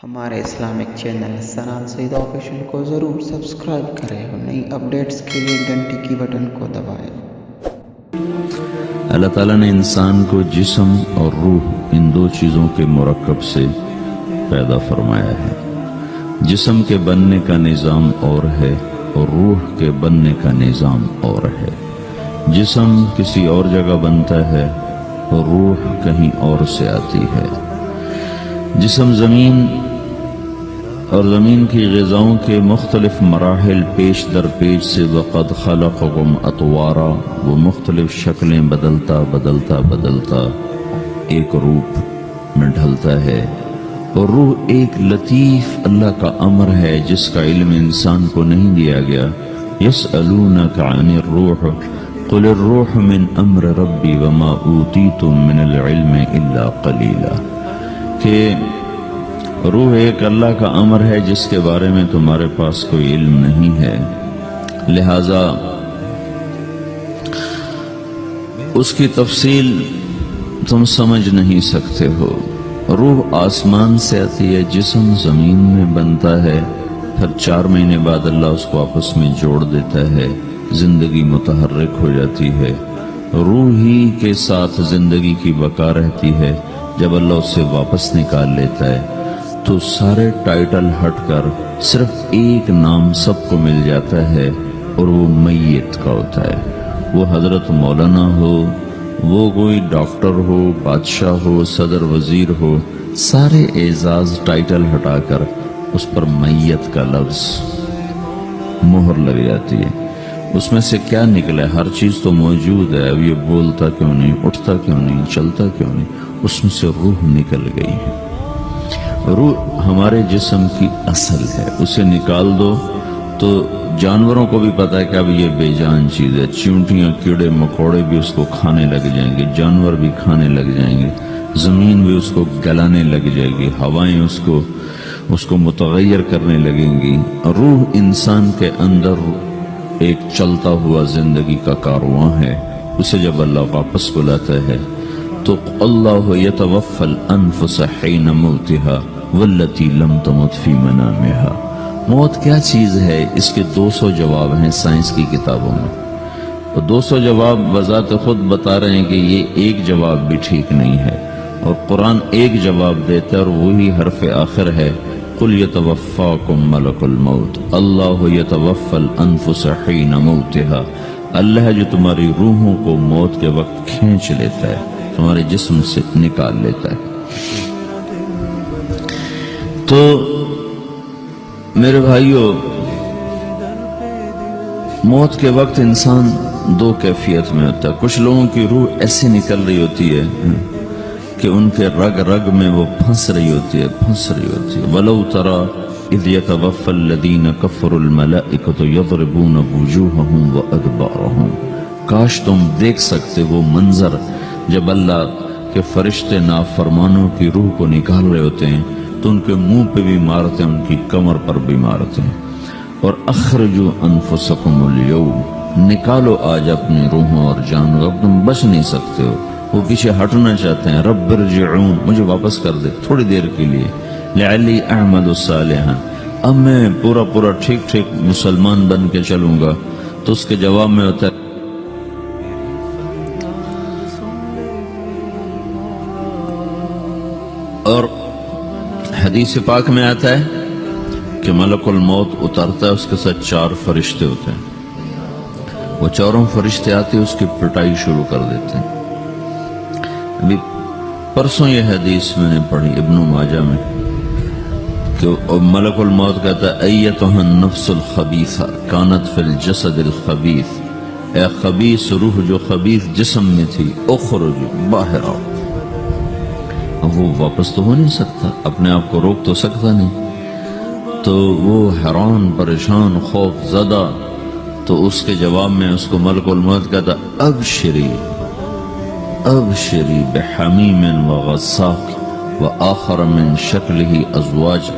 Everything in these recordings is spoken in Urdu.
ہمارے اسلامک چینل سنان سعید آفیشل کو ضرور سبسکرائب کریں اور نئی اپڈیٹس کے لیے گھنٹی کی بٹن کو دبائیں۔ اللہ تعالیٰ نے انسان کو جسم اور روح ان دو چیزوں کے مرکب سے پیدا فرمایا ہے۔ جسم کے بننے کا نظام اور ہے اور روح کے بننے کا نظام اور ہے۔ جسم کسی اور جگہ بنتا ہے اور روح کہیں اور سے آتی ہے۔ جسم زمین اور زمین کی غذاؤں کے مختلف مراحل پیش در پیش سے وقد خلقکم اطوارا، وہ مختلف شکلیں بدلتا بدلتا ایک روپ میں ڈھلتا ہے، اور روح ایک لطیف اللہ کا امر ہے جس کا علم انسان کو نہیں دیا گیا۔ یسألونک عن الروح قل الروح من امر ربی وما اوتیتم من العلم الا قلیلا، کہ روح ایک اللہ کا امر ہے جس کے بارے میں تمہارے پاس کوئی علم نہیں ہے، لہذا اس کی تفصیل تم سمجھ نہیں سکتے ہو۔ روح آسمان سے آتی ہے، جسم زمین میں بنتا ہے، پھر 4 مہینے بعد اللہ اس کو آپس میں جوڑ دیتا ہے، زندگی متحرک ہو جاتی ہے۔ روح ہی کے ساتھ زندگی کی بقا رہتی ہے۔ جب اللہ اسے واپس نکال لیتا ہے تو سارے ٹائٹل ہٹ کر صرف ایک نام سب کو مل جاتا ہے، اور وہ میت کا ہوتا ہے۔ وہ حضرت مولانا ہو، وہ کوئی ڈاکٹر ہو، بادشاہ ہو، صدر وزیر ہو، سارے اعزاز ٹائٹل ہٹا کر اس پر میت کا لفظ مہر لگ جاتی ہے۔ اس میں سے کیا نکلا ہے؟ ہر چیز تو موجود ہے، اب یہ بولتا کیوں نہیں، اٹھتا کیوں نہیں، چلتا کیوں نہیں؟ اس میں سے روح نکل گئی ہے۔ روح ہمارے جسم کی اصل ہے، اسے نکال دو تو جانوروں کو بھی پتا ہے کہ اب یہ بے جان چیز ہے، چیونٹیاں کیڑے مکوڑے بھی اس کو کھانے لگ جائیں گے، جانور بھی کھانے لگ جائیں گے، زمین بھی اس کو گلانے لگ جائے گی، ہوائیں اس کو متغیر کرنے لگیں گی۔ روح انسان کے اندر ایک چلتا ہوا زندگی کا کارواں ہے، اسے جب اللہ واپس بلاتا ہے تو اللہ یتوفی الانفس حین موتها والتی لم تمت فی منامها۔ موت کیا چیز ہے؟ اس کے 200 جواب ہیں سائنس کی کتابوں میں، اور 200 جواب بذات خود بتا رہے ہیں کہ یہ ایک جواب بھی ٹھیک نہیں ہے، اور قرآن ایک جواب دیتا ہے اور وہی حرف آخر ہے، قل یتوفاکم ملک الموت اللہ یتوفی الانفس حین موتها۔ اللہ ہے جو تمہاری روحوں کو موت کے وقت کھینچ لیتا ہے، تمہارے جسم سے نکال لیتا ہے۔ تو میرے بھائیو، موت کے وقت انسان 2 کیفیت میں ہوتا ہے۔ کچھ لوگوں کی روح ایسے نکل رہی ہوتی ہے کہ ان کے رگ رگ میں وہ پھنس رہی ہوتی ہے۔ وَلَوْ تَرَى اِذْ يَتَوَفَّى الَّذِينَ كَفَرُوا الْمَلَائِكَةُ يَضْرِبُونَ وُجُوهَهُمْ وَأَدْبَارَهُمْ، کاش تم دیکھ سکتے وہ منظر جب اللہ کے فرشتے نافرمانوں کی روح کو نکال رہے ہوتے ہیں تو ان کے منہ پہ بھی مارتے ہیں، ان کی کمر پر بھی مارتے ہیں۔ اور اخرجوا انفسکم اليوم، نکالو آج اپنی روحوں اور جانوں، اب تم بچ نہیں سکتے ہو۔ وہ پیچھے ہٹنا چاہتے ہیں، رب ارجعون، مجھے واپس کر دے تھوڑی دیر کے لیے، لعلی اعمل صالحا، اب میں پورا ٹھیک مسلمان بن کے چلوں گا۔ تو اس کے جواب میں ہوتا ہے اور حدیث پاک میں آتا ہے کہ ملک الموت اترتا ہے، اس کے ساتھ 4 فرشتے ہوتے ہیں، وہ 4 فرشتے آتے اس کی پٹائی شروع کر دیتے ہیں۔ ابھی پرسوں یہ حدیث میں نے پڑھی ابن ماجہ میں کہ ملک الموت کہتا ہے ایتھا النفس الخبیثہ کانت فی الجسد الخبیث، اے خبیث روح جو خبیث جسم میں تھی، اخرج، باہر آؤ۔ وہ واپس تو ہو نہیں سکتا، اپنے آپ کو روک تو سکتا نہیں، تو وہ حیران پریشان خوف زدہ، تو اس کے جواب میں اس کو ملک الموت کہتا ابشری بحمیم وغساق وآخر من شکلہ ازواج،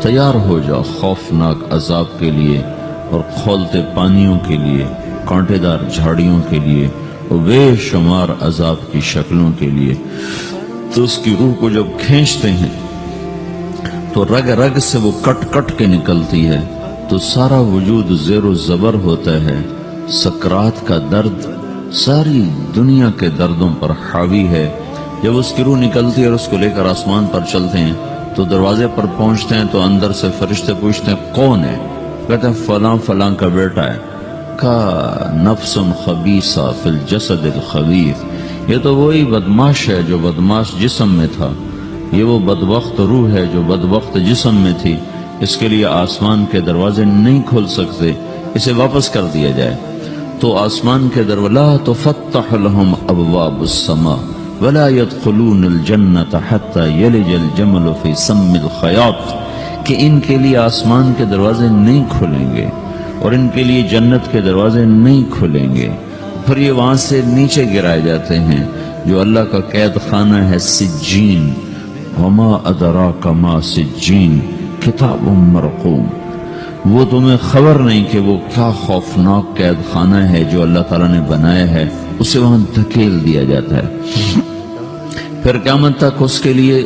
تیار ہو جا خوفناک عذاب کے لیے اور کھولتے پانیوں کے لیے، کانٹے دار جھاڑیوں کے لیے، اور بے شمار عذاب کی شکلوں کے لیے۔ تو اس کی روح کو جب کھینچتے ہیں تو رگ رگ سے وہ کٹ کٹ کے نکلتی ہے، تو سارا وجود زیر و زبر ہوتا ہے، سکرات کا درد ساری دنیا کے دردوں پر حاوی ہے۔ جب اس کی روح نکلتی ہے اور اس کو لے کر آسمان پر چلتے ہیں تو دروازے پر پہنچتے ہیں تو اندر سے فرشتے پوچھتے ہیں کون ہے؟ کہتے ہیں فلاں فلاں کا بیٹا ہے۔ کا نفس خبیثہ فی الجسد الخبیث، یہ تو وہی بدماش ہے جو بدماش جسم میں تھا، یہ وہ بدبخت روح ہے جو بدبخت جسم میں تھی، اس کے لیے آسمان کے دروازے نہیں کھل سکتے، اسے واپس کر دیا جائے۔ تو آسمان کے دروازے لا تفتح لهم ابواب السماء ولا يدخلون الجنة حتى يلج الجمل في سم الخياط، کہ ان کے لیے آسمان کے دروازے نہیں کھلیں گے اور ان کے لیے جنت کے دروازے نہیں کھلیں گے، پھر یہ وہاں سے نیچے گرائے جاتے ہیں جو اللہ کا قید خانہ ہے سجین۔ وما ادراک ما سجین کتاب مرقوم، وہ تمہیں خبر نہیں کہ وہ کیا خوفناک قید خانہ ہے جو اللہ تعالیٰ نے بنایا ہے، اسے وہاں دھکیل دیا جاتا ہے۔ پھر قیامت تک اس کے لیے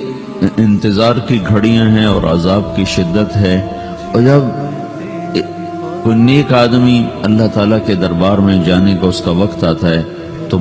انتظار کی گھڑیاں ہیں اور عذاب کی شدت ہے۔ اور جب کوئی نیک آدمی اللہ تعالیٰ کے دربار میں جانے کا اس کا وقت آتا ہے تو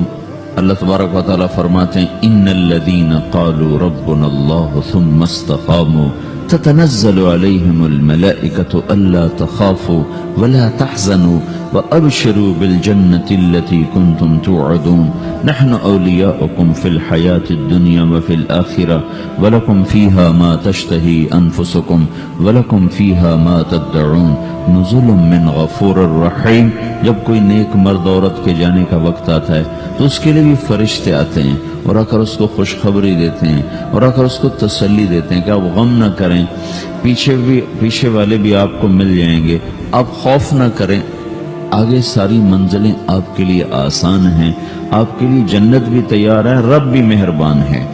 اللہ تبارک و تعالیٰ فرماتے ہیں ان الذین قالوا ربنا اللہ ثم استقاموا تتنزل علیہم الملائکة الا تخافوا ولا تحزنوا وابشروا بالجنة التي كنتم توعدون نحن اولیاؤکم فی الحیاة الدنیا وفی الآخرة ولکم فیہا ما تشتہی انفسکم ولکم فیہا ما تدعون نزل من غفور الرحیم۔ جب کوئی نیک مرد عورت کے جانے کا وقت آتا ہے تو اس کے لیے بھی فرشتے آتے ہیں اور آ کر اس کو خوشخبری دیتے ہیں اور آ کر اس کو تسلی دیتے ہیں کہ آپ غم نہ کریں، پیچھے والے بھی آپ کو مل جائیں گے، آپ خوف نہ کریں، آگے ساری منزلیں آپ کے لیے آسان ہیں، آپ کے لیے جنت بھی تیار ہے، رب بھی مہربان ہے۔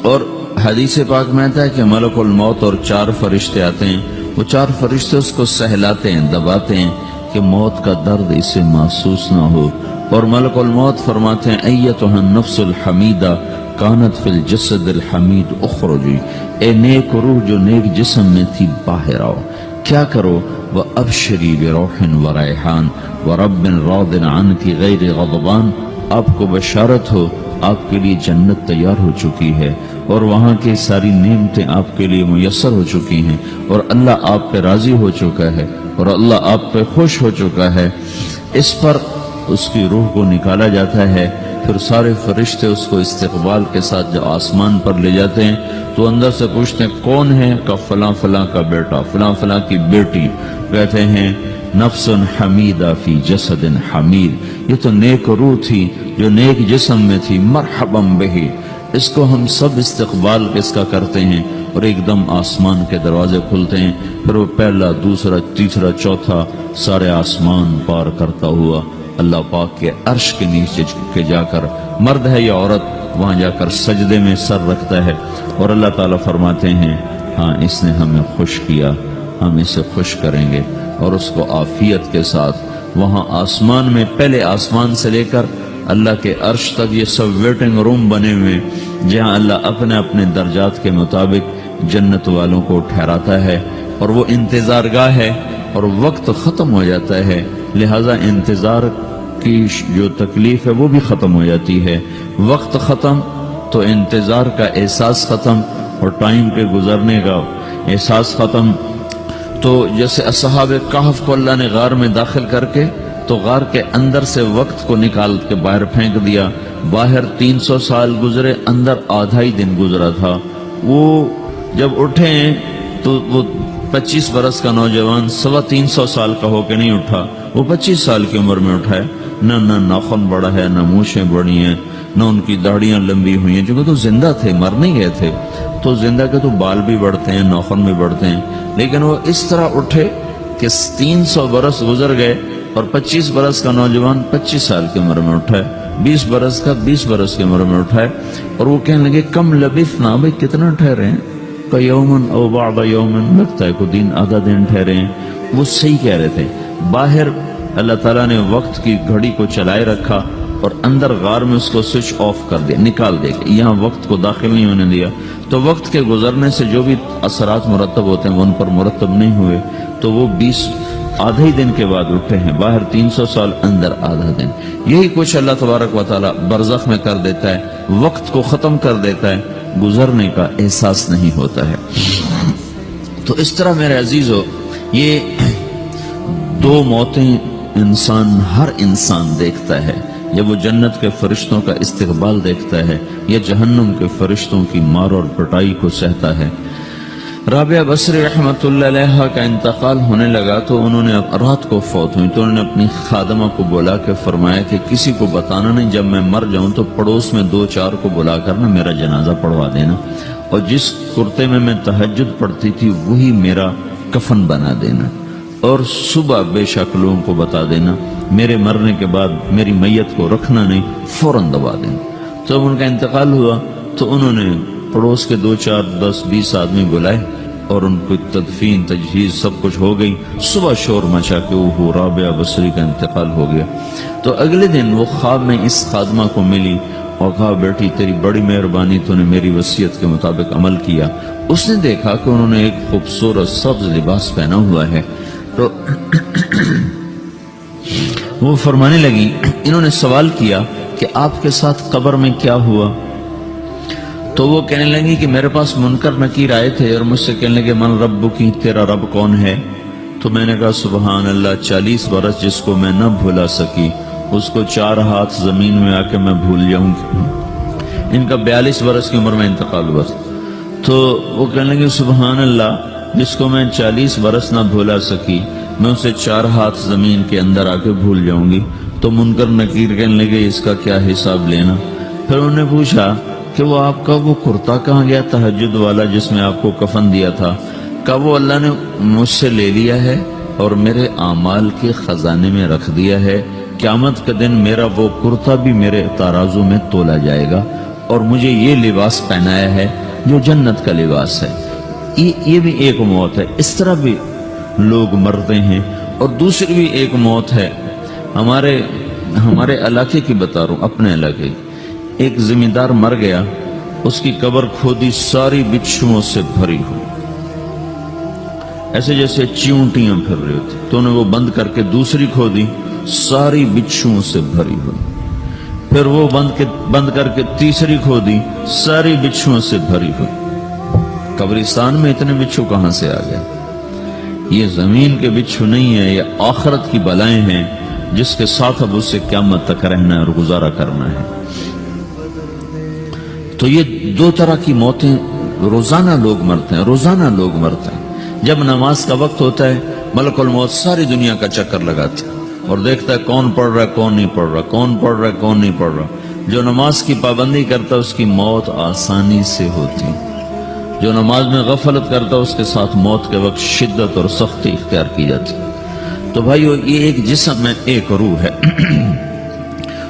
اور حدیث پاک میں آتا ہے کہ ملک الموت اور 4 فرشتے آتے ہیں، وہ 4 فرشتے اس کو سہلاتے ہیں، دباتے ہیں کہ موت کا درد اسے محسوس نہ ہو، اور ملک الموت فرماتے ہیں ایتھا النفس الحمیدہ کانت فی الجسد الحمید اخرجی، اے نیک روح جو نیک جسم میں تھی باہر آؤ، کیا کرو؟ وَأَبْشِرِي بِرَوْحٍ وَرَيْحَانٍ وَرَبٍّ رَاضٍ عَنْكِ غَيْرِ غَضْبَانٍ، آپ کو بشارت ہو آپ کے لیے جنت تیار ہو چکی ہے اور وہاں کی ساری نعمتیں آپ کے لیے میسر ہو چکی ہیں اور اللہ آپ پہ راضی ہو چکا ہے اور اللہ آپ پہ خوش ہو چکا ہے۔ اس پر اس کی روح کو نکالا جاتا ہے، پھر سارے فرشتے اس کو استقبال کے ساتھ جب آسمان پر لے جاتے ہیں تو اندر سے پوچھتے ہیں کون ہے؟ کہ فلاں فلاں کا بیٹا، فلاں فلاں کی بیٹی۔ کہتے ہیں نفس حمیدہ فی جسد حمید، یہ تو نیک روح تھی جو نیک جسم میں تھی، مرحبا بہی، اس کو ہم سب استقبال اس کا کرتے ہیں اور ایک دم آسمان کے دروازے کھلتے ہیں، پھر وہ پہلا دوسرا تیسرا چوتھا سارے آسمان پار کرتا ہوا اللہ پاک کے عرش کے نیچے کے جا کر، مرد ہے یا عورت، وہاں جا کر سجدے میں سر رکھتا ہے اور اللہ تعالیٰ فرماتے ہیں ہاں اس نے ہمیں خوش کیا، ہم اسے خوش کریں گے، اور اس کو عافیت کے ساتھ وہاں آسمان میں، پہلے آسمان سے لے کر اللہ کے عرش تک یہ سب ویٹنگ روم بنے ہوئے جہاں اللہ اپنے اپنے درجات کے مطابق جنت والوں کو ٹھہراتا ہے، اور وہ انتظار گاہ ہے اور وقت ختم ہو جاتا ہے، لہذا انتظار کی جو تکلیف ہے وہ بھی ختم ہو جاتی ہے، وقت ختم تو انتظار کا احساس ختم اور ٹائم کے گزرنے کا احساس ختم۔ تو جیسے اصحاب کہف کو اللہ نے غار میں داخل کر کے تو غار کے اندر سے وقت کو نکال کے باہر پھینک دیا، باہر 300 سال گزرے، اندر آدھا ہی دن گزرا تھا۔ وہ جب اٹھے تو وہ 25 برس کا نوجوان 325 سال کا ہو کے نہیں اٹھا، وہ 25 سال کی عمر میں اٹھا ہے، نہ ناخن بڑا ہے، نہ مونچھیں بڑی ہیں، نہ ان کی داڑیاں لمبی ہوئی ہیں، چونکہ تو زندہ تھے، مر نہیں گئے تھے، تو زندہ کے تو بال بھی بڑھتے ہیں، ناخن بھی بڑھتے ہیں، لیکن وہ اس طرح اٹھے کہ 300 برس گزر گئے اور 25 برس کا نوجوان 25 سال کی عمر میں اٹھا ہے، 20 برس کا 20 برس کی عمر میں اٹھا ہے، اور وہ کہنے لگے کم لبثنا، بھائی کتنا ٹھہرے ہیں؟ کہ یومن او بعد یومن، لگتا ہے کوئی دن آدھا دن ٹھہرے ہیں۔ وہ صحیح کہہ رہے تھے، باہر اللہ تعالیٰ نے وقت کی گھڑی کو چلائے رکھا اور اندر غار میں اس کو سوئچ آف کر دیا، نکال دیا، یہاں وقت کو داخل نہیں ہونے دیا، تو وقت کے گزرنے سے جو بھی اثرات مرتب ہوتے ہیں وہ ان پر مرتب نہیں ہوئے، تو وہ 20 آدھے دن کے بعد اٹھے ہیں، باہر 300 سال، اندر آدھا دن۔ یہی کچھ اللہ تبارک و تعالی برزخ میں کر دیتا ہے، وقت کو ختم کر دیتا ہے، گزرنے کا احساس نہیں ہوتا ہے۔ تو اس طرح میرے عزیزو، یہ دو موتیں ہر انسان دیکھتا ہے، جب وہ جنت کے فرشتوں کا استقبال دیکھتا ہے یا جہنم کے فرشتوں کی مار اور پٹائی کو سہتا ہے۔ رابعہ بصری رحمت اللہ علیہ کا انتقال ہونے لگا تو انہوں نے رات کو فوت ہوئی، تو انہوں نے اپنی خادمہ کو بلا کے فرمایا کہ کسی کو بتانا نہیں، جب میں مر جاؤں تو پڑوس میں 2-4 کو بلا کر نا میرا جنازہ پڑھوا دینا، اور جس کرتے میں تہجد پڑھتی تھی وہی میرا کفن بنا دینا، اور صبح بے شک لوگوں کو بتا دینا، میرے مرنے کے بعد میری میت کو رکھنا نہیں، فوراً دبا دینا۔ تو ان کا انتقال ہوا تو انہوں نے پڑوس کے 2-4-10-20 آدمی بلائے اور ان کو تدفین تجہیز سب کچھ ہو گئی۔ صبح شور مچا کہ وہ رابعہ بصری کا انتقال ہو گیا۔ تو اگلے دن وہ خواب میں اس خادمہ کو ملی اور کہا، بیٹی تیری بڑی مہربانی، تو نے میری وصیت کے مطابق عمل کیا۔ اس نے دیکھا کہ انہوں نے ایک خوبصورت سبز لباس پہنا ہوا ہے، تو وہ فرمانے لگی، انہوں نے سوال کیا کہ آپ کے ساتھ قبر میں کیا ہوا؟ تو وہ کہنے لگی کہ میرے پاس منکر نکیر آئے تھے اور مجھ سے کہنے لگے، من رب کی، تیرا رب کون ہے؟ تو میں نے کہا، سبحان اللہ، 40 برس جس کو میں نہ بھولا سکی اس کو 4 ہاتھ زمین میں آ کے میں بھول جاؤں گی۔ ان کا 42 برس کی عمر میں انتقال ہوا تھا۔ تو وہ کہنے لگے، سبحان اللہ، جس کو میں 40 برس نہ بھولا سکی میں اسے 4 ہاتھ زمین کے اندر آ کے بھول جاؤں گی۔ تو منکر نکیر کہنے لگے، اس کا کیا حساب لینا؟ پھر انہوں نے پوچھا کہ وہ آپ کا وہ کرتا کہاں گیا تہجد والا جس میں آپ کو کفن دیا تھا؟ کہا وہ اللہ نے مجھ سے لے لیا ہے اور میرے اعمال کے خزانے میں رکھ دیا ہے، قیامت کے دن میرا وہ کرتا بھی میرے ترازو میں تولا جائے گا، اور مجھے یہ لباس پہنایا ہے جو جنت کا لباس ہے۔ یہ بھی ایک موت ہے۔ اس طرح بھی لوگ مرتے ہیں۔ اور دوسری بھی ایک موت ہے، ہمارے علاقے کی بتا رہا ہوں، اپنے علاقے کی۔ ایک زمیندار مر گیا، اس کی قبر کھودی، ساری بچھوؤں سے بھری ہوئی، ایسے جیسے چیونٹیاں پھر رہی ہوتی، تو انہیں وہ بند کر کے دوسری کھودی، ساری بچھوؤں سے بھری ہوئی، پھر وہ بند کر کے تیسری کھودی، ساری بچھوؤں سے بھری ہوئی۔ قبرستان میں اتنے بچھو کہاں سے آ گئے؟ یہ زمین کے بچھو نہیں ہے، یہ آخرت کی بلائیں ہیں جس کے ساتھ اب اسے قیامت تک رہنا ہے اور گزارا کرنا ہے۔ تو یہ 2 طرح کی موتیں روزانہ لوگ مرتے ہیں، روزانہ لوگ مرتے ہیں۔ جب نماز کا وقت ہوتا ہے ملک الموت ساری دنیا کا چکر لگاتا ہے اور دیکھتا ہے کون پڑھ رہا ہے کون نہیں پڑھ رہا، کون پڑھ رہا ہے کون نہیں پڑھ رہا۔ جو نماز کی پابندی کرتا ہے اس کی موت آسانی سے ہوتی، جو نماز میں غفلت کرتا ہے اس کے ساتھ موت کے وقت شدت اور سختی اختیار کی جاتی۔ تو بھائیو، یہ ایک جسم میں ایک روح ہے۔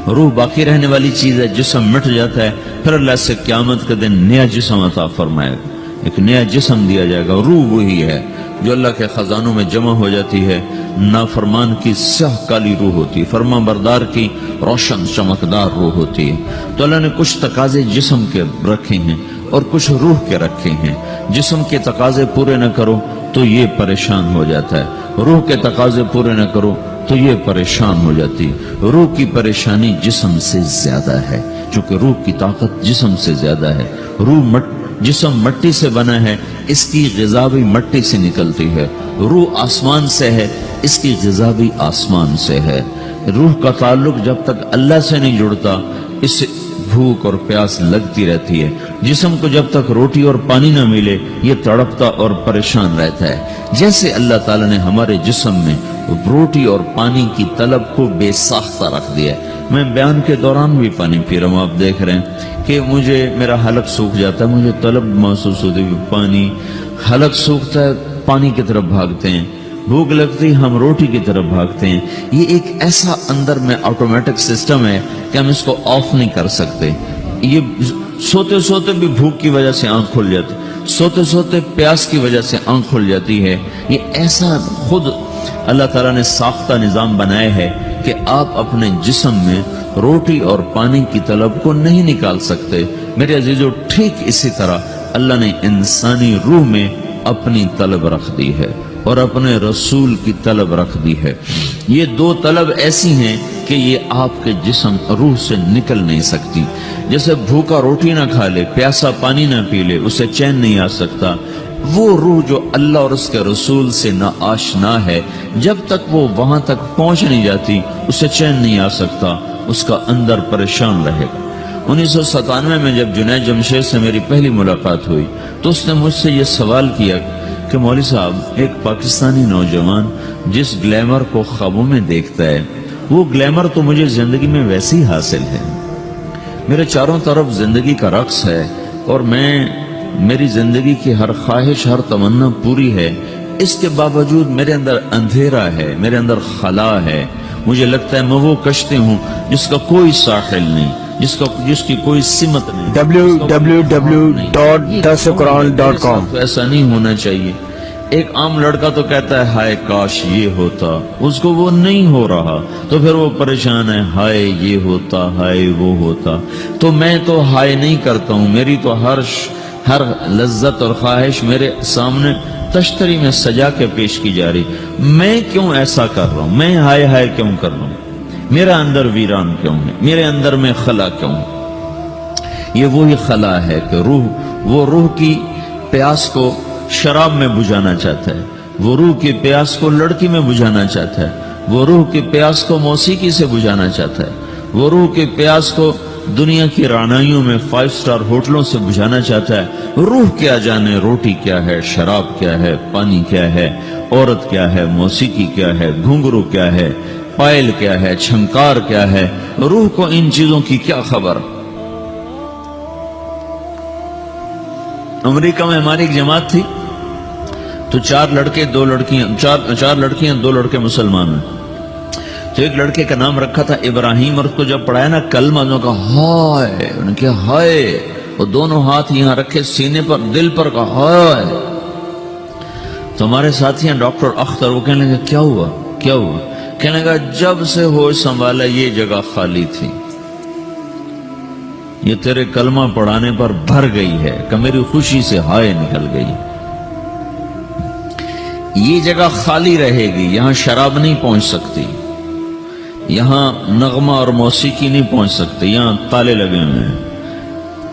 روح باقی رہنے والی چیز ہے، جسم مٹ جاتا ہے، پھر اللہ سے قیامت کے دن نیا جسم عطا فرمائے گا، ایک نیا جسم دیا جائے گا۔ روح وہی ہے جو اللہ کے خزانوں میں جمع ہو جاتی ہے۔ نافرمان کی سیاہ کالی روح ہوتی ہے، فرما بردار کی روشن چمکدار روح ہوتی ہے۔ تو اللہ نے کچھ تقاضے جسم کے رکھے ہیں اور کچھ روح کے رکھے ہیں۔ جسم کے تقاضے پورے نہ کرو تو یہ پریشان ہو جاتا ہے، روح کے تقاضے پورے نہ کرو تو یہ پریشان ہو جاتی ہے۔ روح کی پریشانی جسم سے زیادہ ہے، چونکہ روح کی طاقت جسم سے زیادہ ہے۔ جسم مٹی سے بنا ہے، اس کی غذا بھی مٹی سے نکلتی ہے۔ روح آسمان سے ہے، اس کی غذا بھی آسمان سے ہے۔ روح کا تعلق جب تک اللہ سے نہیں جڑتا، اس سے بھوک اور پیاس لگتی رہتی ہے۔ جسم کو جب تک روٹی اور پانی نہ ملے یہ تڑپتا اور پریشان رہتا ہے۔ جیسے اللہ تعالیٰ نے ہمارے جسم میں روٹی اور پانی کی طلب کو بے ساختہ رکھ دیا ہے۔ میں بیان کے دوران بھی پانی پی رہا ہوں، آپ دیکھ رہے ہیں کہ میرا حلق سوکھ جاتا ہے، مجھے طلب محسوس ہوتی ہے پانی، حلق سوکھتا ہے پانی کی طرف بھاگتے ہیں، بھوک لگتی ہم روٹی کی طرف بھاگتے ہیں۔ یہ ایک ایسا اندر میں آٹومیٹک سسٹم ہے کہ ہم اس کو آف نہیں کر سکتے۔ یہ سوتے سوتے بھی بھوک کی وجہ سے آنکھ کھل جاتی، سوتے سوتے پیاس کی وجہ سے آنکھ کھل جاتی ہے۔ یہ ایسا خود اللہ تعالیٰ نے ساختہ نظام بنایا ہے کہ آپ اپنے جسم میں روٹی اور پانی کی طلب کو نہیں نکال سکتے۔ میرے عزیزو، ٹھیک اسی طرح اللہ نے انسانی روح میں اپنی طلب رکھ دی ہے اور اپنے رسول کی طلب رکھ دی ہے۔ یہ دو طلب ایسی ہیں کہ یہ آپ کے جسم روح سے نکل نہیں سکتی۔ جیسے بھوکا روٹی نہ کھا لے، پیاسا پانی نہ پی لے، اسے چین نہیں آ سکتا۔ وہ روح جو اللہ اور اس کے رسول سے نہ آشنا ہے، جب تک وہ وہاں تک پہنچ نہیں جاتی اسے چین نہیں آ سکتا، اس کا اندر پریشان رہے گا۔ 1997 میں جب جنید جمشید سے میری پہلی ملاقات ہوئی تو اس نے مجھ سے یہ سوال کیا کہ مولوی صاحب، ایک پاکستانی نوجوان جس گلیمر کو خوابوں میں دیکھتا ہے، وہ گلیمر تو مجھے زندگی میں ویسے ہی حاصل ہے۔ میرے چاروں طرف زندگی کا رقص ہے اور میری زندگی کی ہر خواہش، ہر تمنا پوری ہے، اس کے باوجود میرے اندر اندھیرا ہے، میرے اندر خلا ہے۔ مجھے لگتا ہے میں وہ کشتی ہوں جس کا کوئی ساحل نہیں، جس کی کوئی سمت نہیں۔ www.dasquran.com تو ایسا نہیں ہونا چاہیے۔ ایک عام لڑکا تو کہتا ہے ہائے کاش یہ ہوتا، اس کو وہ نہیں ہو رہا تو پھر وہ پریشان ہے، ہائے یہ ہوتا، ہائے وہ ہوتا۔ تو میں تو ہائے نہیں کرتا ہوں، میری تو ہر لذت اور خواہش میرے سامنے تشتری میں سجا کے پیش کی جا رہی۔ میں کیوں ایسا کر رہا ہوں؟ میں ہائے ہائے کیوں کر رہا ہوں؟ میرا اندر ویران کیوں ہے؟ میرے اندر میں خلا کیوں ہے؟ یہ وہی خلا ہے کہ وہ روح کی پیاس کو شراب میں بجھانا چاہتا ہے، وہ روح کی پیاس کو لڑکی میں بجھانا چاہتا ہے، وہ روح کی پیاس کو موسیقی سے بجھانا چاہتا ہے، وہ روح کی پیاس کو دنیا کی رعنائیوں میں 5 سٹار ہوٹلوں سے بجھانا چاہتا ہے۔ روح کیا جانے روٹی کیا ہے، شراب کیا ہے، پانی کیا ہے، عورت کیا ہے، موسیقی کیا ہے، گھنگرو کیا ہے، پائل کیا ہے، چھنکار کیا ہے، روح کو ان چیزوں کی کیا خبر؟ امریکہ میں ہماری ایک جماعت تھی تو 4 لڑکے 2 لڑکیاں، 4 لڑکیاں 2 لڑکے مسلمان ہیں۔ تو ایک لڑکے کا نام رکھا تھا ابراہیم، اور اس کو جب پڑھایا نا کلمہ، انہوں نے کہا ہائے، انہوں نے کہا ہائے، وہ دونوں ہاتھ یہاں رکھے سینے پر، دل پر، کہا ہائے۔ تو ہمارے ساتھی ہیں ڈاکٹر اختر، وہ کہنے لگے کیا ہوا کیا ہوا؟ کہنے لگا جب سے ہوش سنبھالا یہ جگہ خالی تھی، یہ تیرے کلمہ پڑھانے پر بھر گئی ہے کہ میری خوشی سے ہائے نکل گئی۔ یہ جگہ خالی رہے گی، یہاں شراب نہیں پہنچ سکتی، یہاں نغمہ اور موسیقی نہیں پہنچ سکتی، یہاں تالے لگے ہوئے ہیں،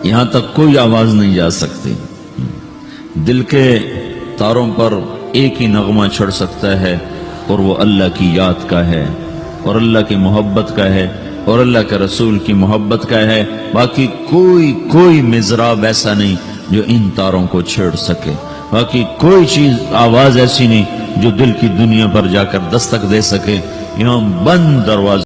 یہاں تک کوئی آواز نہیں جا سکتی۔ دل کے تاروں پر ایک ہی نغمہ چڑھ سکتا ہے اور وہ اللہ کی یاد کا ہے اور اللہ کی محبت کا ہے اور اللہ کے رسول کی محبت کا ہے۔ باقی کوئی مضراب ایسا نہیں جو ان تاروں کو چھیڑ سکے، باقی کوئی چیز آواز ایسی نہیں جو دل کی دنیا پر جا کر دستک دے سکے۔ یہاں بند دروازے